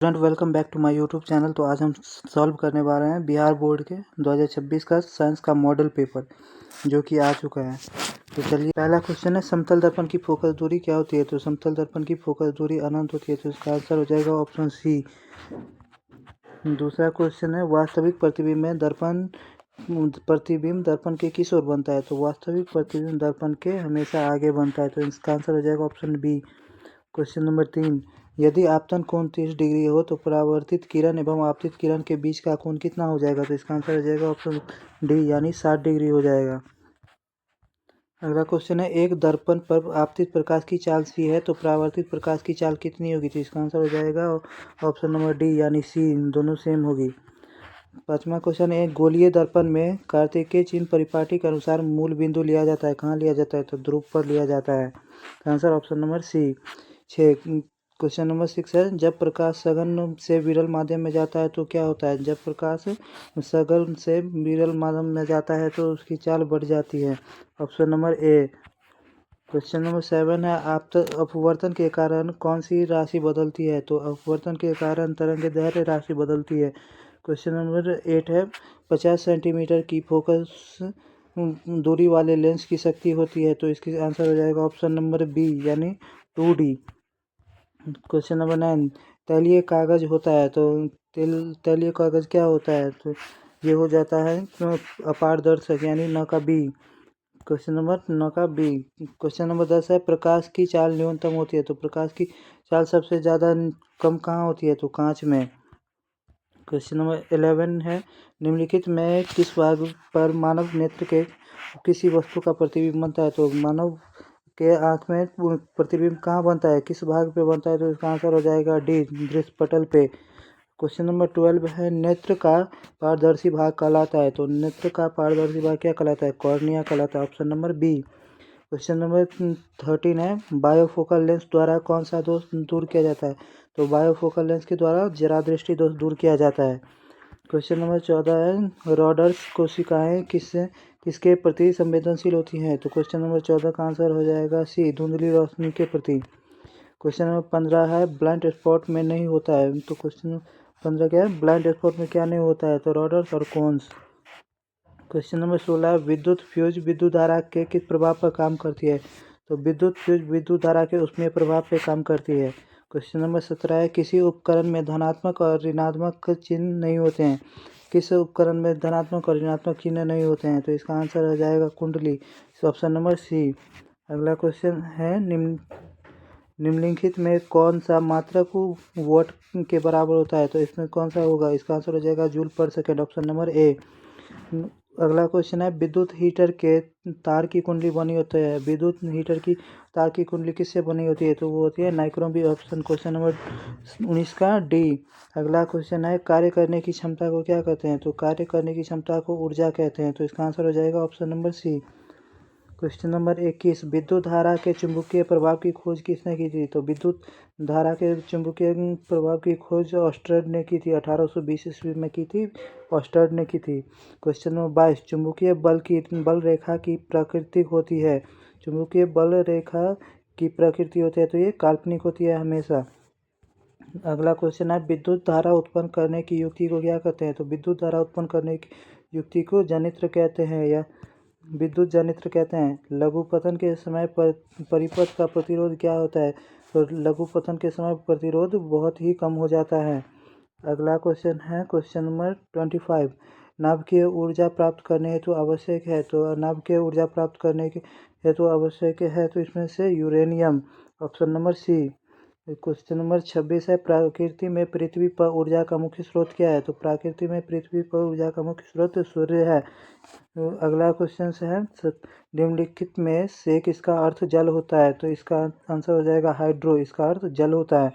Student welcome back to my YouTube channel. तो आज हम सॉल्व करने वाले हैं बिहार बोर्ड के 2026 का साइंस का मॉडल पेपर जो कि आ चुका है। तो चलिए, पहला क्वेश्चन है समतल दर्पण की फोकस दूरी क्या होती है। तो समतल दर्पण की फोकस दूरी अनंत होती है, तो इसका आंसर हो जाएगा ऑप्शन सी। दूसरा क्वेश्चन है वास्तविक प्रतिबिंब दर्पण के किस ओर बनता है। तो वास्तविक प्रतिबिंब दर्पण के हमेशा आगे बनता है, तो इसका आंसर हो जाएगा ऑप्शन बी। क्वेश्चन नंबर 3, यदि आपतन कोण 30 डिग्री हो तो परावर्तित किरण एवं आपतित किरण के बीच का कोण कितना हो जाएगा। तो इसका आंसर हो जाएगा ऑप्शन डी, यानी 60 डिग्री हो जाएगा। अगला क्वेश्चन है एक दर्पण पर आपतित प्रकाश की चाल सी है तो परावर्तित प्रकाश की चाल कितनी होगी। तो इसका आंसर हो जाएगा ऑप्शन नंबर डी, यानी सी, दोनों सेम होगी। पांचवा क्वेश्चन है एक गोलीय दर्पण में कार्तिकेय चिन्ह परिपाटी के अनुसार मूल बिंदु लिया जाता है, कहाँ लिया जाता है। तो ध्रुव पर लिया जाता है। Answer option number C. 6, question number 6 है जब प्रकाश सघन से विरल माध्यम में जाता है तो क्या होता है। जब प्रकाश सघन से विरल माध्यम में जाता है तो उसकी चाल बढ़ जाती है। Option number A. Question number 7 है अपवर्तन के कारण कौन सी राशि बदलती है। तो अपवर्तन के कारण तरंगदैर्घ्य राशि बदलती है। क्वेश्चन नंबर 8 है 50 सेंटीमीटर की फोकस दूरी वाले लेंस की शक्ति होती है। तो इसका आंसर हो जाएगा ऑप्शन नंबर बी, यानी 2D। क्वेश्चन नंबर 9, तैलीय कागज होता है तो तैलीय कागज क्या होता है। तो ये हो जाता है अपारदर्शक, यानी न का बी। क्वेश्चन नंबर 9 का बी। क्वेश्चन नंबर 10 है प्रकाश की चाल न्यूनतम होती है। तो प्रकाश की चाल सबसे ज़्यादा कम कहाँ होती है। तो कांच में। क्वेश्चन नंबर 11 है निम्नलिखित में किस भाग पर मानव नेत्र के किसी वस्तु का प्रतिबिंब बनता है। तो मानव के आँख में प्रतिबिंब कहाँ बनता है, किस भाग पे बनता है। तो इसका आंसर हो जाएगा डी, दृश्य पटल पे। क्वेश्चन नंबर 12 है नेत्र का पारदर्शी भाग कहलाता है। तो नेत्र का पारदर्शी भाग क्या कहलाता है, कॉर्निया कहलाता है। Option number B. Question number 13 है बायोफोकल लेंस द्वारा कौन सा दोष दूर किया जाता है। तो बायोफोकल लेंस के द्वारा जरा दृष्टि दोष दूर किया जाता है। क्वेश्चन नंबर 14 है रॉडर्स कोशिकाएं किसके प्रति संवेदनशील होती हैं। तो क्वेश्चन नंबर 14 का आंसर हो जाएगा सी, धुंधली रोशनी के प्रति। क्वेश्चन नंबर 15 है ब्लाइंड स्पॉट में नहीं होता है। तो क्वेश्चन 15 क्या है, ब्लाइंड स्पॉट में क्या नहीं होता है। तो रॉडर्स और कोन्स। क्वेश्चन नंबर 16 विद्युत फ्यूज विद्युत धारा के किस प्रभाव पर काम करती है। तो विद्युत फ्यूज विद्युत धारा के उसमें प्रभाव पर काम करती है। क्वेश्चन नंबर 17 है किसी उपकरण में धनात्मक और ऋणात्मक चिन्ह नहीं होते हैं। किस उपकरण में धनात्मक और ऋणात्मक चिन्ह नहीं होते हैं। तो इसका आंसर हो जाएगा कुंडली, ऑप्शन नंबर सी। अगला क्वेश्चन है निम्नलिखित में कौन सा मात्रक वॉट के बराबर होता है। तो इसमें कौन सा होगा, इसका आंसर हो जाएगा जूल पर सेकेंड, ऑप्शन नंबर ए। अगला क्वेश्चन है विद्युत हीटर के तार की कुंडली बनी होती है। विद्युत हीटर की तार की कुंडली किससे बनी होती है। तो वो होती है nichrome B, option question number 19 का डी। अगला क्वेश्चन है कार्य करने की क्षमता को क्या कहते हैं। तो कार्य करने की क्षमता को ऊर्जा कहते हैं। तो इसका आंसर हो जाएगा option number C. Question number 21 विद्युत धारा के चुंबकीय प्रभाव की खोज किसने की थी। तो विद्युत धारा के चुंबकीय प्रभाव की खोज ऑस्टर्ड ने की थी, 1820 ईस्वी में की थी, ऑस्टर्ड ने की थी। क्वेश्चन नंबर 22 चुंबकीय बल रेखा की प्रकृति होती है। चुंबकीय बल रेखा की प्रकृति होती है तो ये काल्पनिक होती है हमेशा। अगला क्वेश्चन है विद्युत धारा उत्पन्न करने की युक्ति को क्या कहते हैं। तो विद्युत धारा उत्पन्न करने की युक्ति को जनित्र कहते हैं या विद्युत जनित्र कहते हैं। लघुपतन के समय पर परिपथ का प्रतिरोध क्या होता है। तो लघुपतन के समय प्रतिरोध बहुत ही कम हो जाता है। अगला क्वेश्चन है क्वेश्चन नंबर 25 नाभिकीय ऊर्जा प्राप्त करने हेतु आवश्यक है। तो नाभिकीय ऊर्जा प्राप्त करने के हेतु आवश्यक है तो इसमें से uranium, option number C. Question number 26 है प्रकृति में पृथ्वी पर ऊर्जा का मुख्य स्रोत क्या है। तो प्रकृति में पृथ्वी पर ऊर्जा का मुख्य स्रोत सूर्य है। अगला क्वेश्चन है निम्नलिखित में से किसका अर्थ जल होता है। तो इसका आंसर हो जाएगा हाइड्रो, इसका अर्थ जल होता है।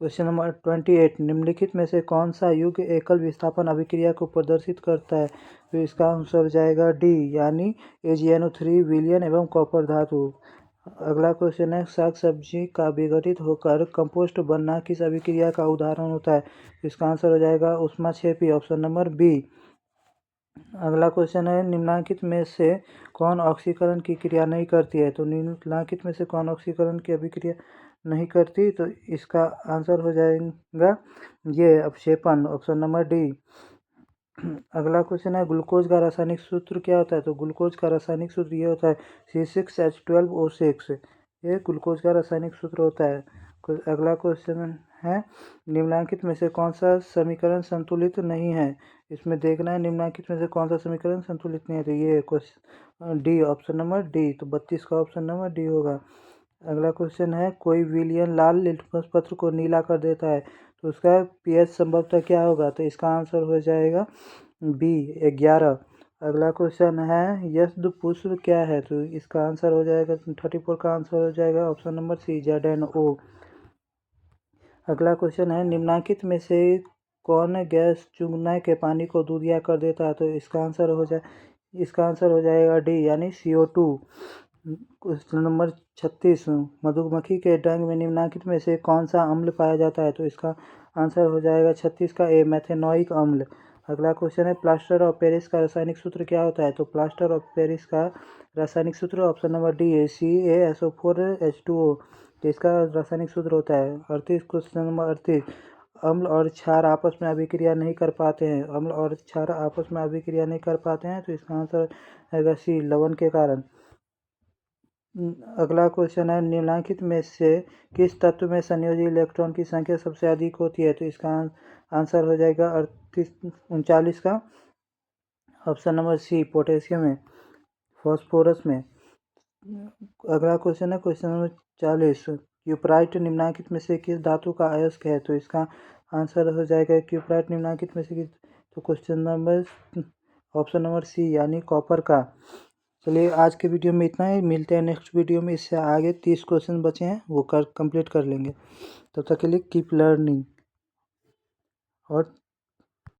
क्वेश्चन नंबर 28 निम्नलिखित में से कौन सा युग एकल विस्थापन अभिक्रिया को प्रदर्शित करता है। तो इसका आंसर हो जाएगा डी, यानी AgNO3 विलयन एवं कॉपर धातु। अगला क्वेश्चन है साग सब्जी का विघटित होकर कंपोस्ट बनना किस अभिक्रिया का उदाहरण होता है। इसका आंसर हो जाएगा ऊष्माक्षेपी, ऑप्शन नंबर बी। अगला क्वेश्चन है निम्नलिखित में से कौन ऑक्सीकरण की क्रिया नहीं करती है। तो निम्नलिखित में से कौन ऑक्सीकरण की अभिक्रिया नहीं करती तो इसका आंसर हो जाएगा ये अवक्षेपण, ऑप्शन नंबर डी। अगला क्वेश्चन है ग्लूकोज का रासायनिक सूत्र क्या होता है? तो ग्लूकोज का रासायनिक सूत्र ये होता है C6H12O6। ये ग्लूकोज का रासायनिक सूत्र होता है। अगला क्वेश्चन है निम्नलिखित में से कौन सा समीकरण संतुलित नहीं है? इसमें देखना है निम्नलिखित में से कौन सा समीकरण संतुलित नहीं है। तो ये question D, option number D. तो 32 का ऑप्शन नंबर डी होगा। अगला क्वेश्चन है कोई विलयन लाल लिटमस पत्र को नीला कर देता है तो उसका पीएच संभवतः क्या होगा? तो इसका आंसर हो जाएगा बी 11। अगला क्वेश्चन है यस्द पुष्प क्या है? तो इसका आंसर हो जाएगा 34 का आंसर हो जाएगा ऑप्शन नंबर सी ZNO। अगला क्वेश्चन है निम्नलिखित में से कौन गैस चुनने के पानी को दूधिया कर देता है? तो इसका आंसर हो जाएगा डी यानी CO2। क्वेश्चन नंबर 36 मधुमक्खी के डंक में निम्नलिखित में से कौन सा अम्ल पाया जाता है? तो इसका आंसर हो जाएगा 36 का ए मेथेनोइक अम्ल। अगला क्वेश्चन है प्लास्टर ऑफ पेरिस का रासायनिक सूत्र क्या होता है? तो प्लास्टर ऑफ पेरिस का रासायनिक सूत्र ऑप्शन नंबर डी है CaSO4H2O। तो इसका रासायनिक सूत्र होता है 38। क्वेश्चन नंबर 38 अम्ल और क्षार आपस में अभिक्रिया नहीं कर पाते हैं। अम्ल और क्षार आपस में अभिक्रिया नहीं कर पाते हैं तो इसका आंसर आएगा सी लवण के कारण। अगला क्वेश्चन है निम्नलिखित में से किस तत्व में संयोजी इलेक्ट्रॉन की संख्या सबसे अधिक होती है? तो इसका आंसर हो जाएगा 39 का ऑप्शन नंबर सी पोटेशियम में, फॉस्फोरस में। अगला क्वेश्चन है क्वेश्चन नंबर 40 क्यूपराइट निम्नलिखित में से किस धातु का अयस्क है? तो इसका आंसर हो जाएगा क्यूपराइट निम्नलिखित में से किस, तो question number option number C यानी कॉपर का। चलिए आज के वीडियो में इतना ही, मिलते हैं नेक्स्ट वीडियो में। इससे आगे 30 क्वेश्चन बचे हैं वो कंप्लीट कर लेंगे। तब तक के लिए कीप लर्निंग और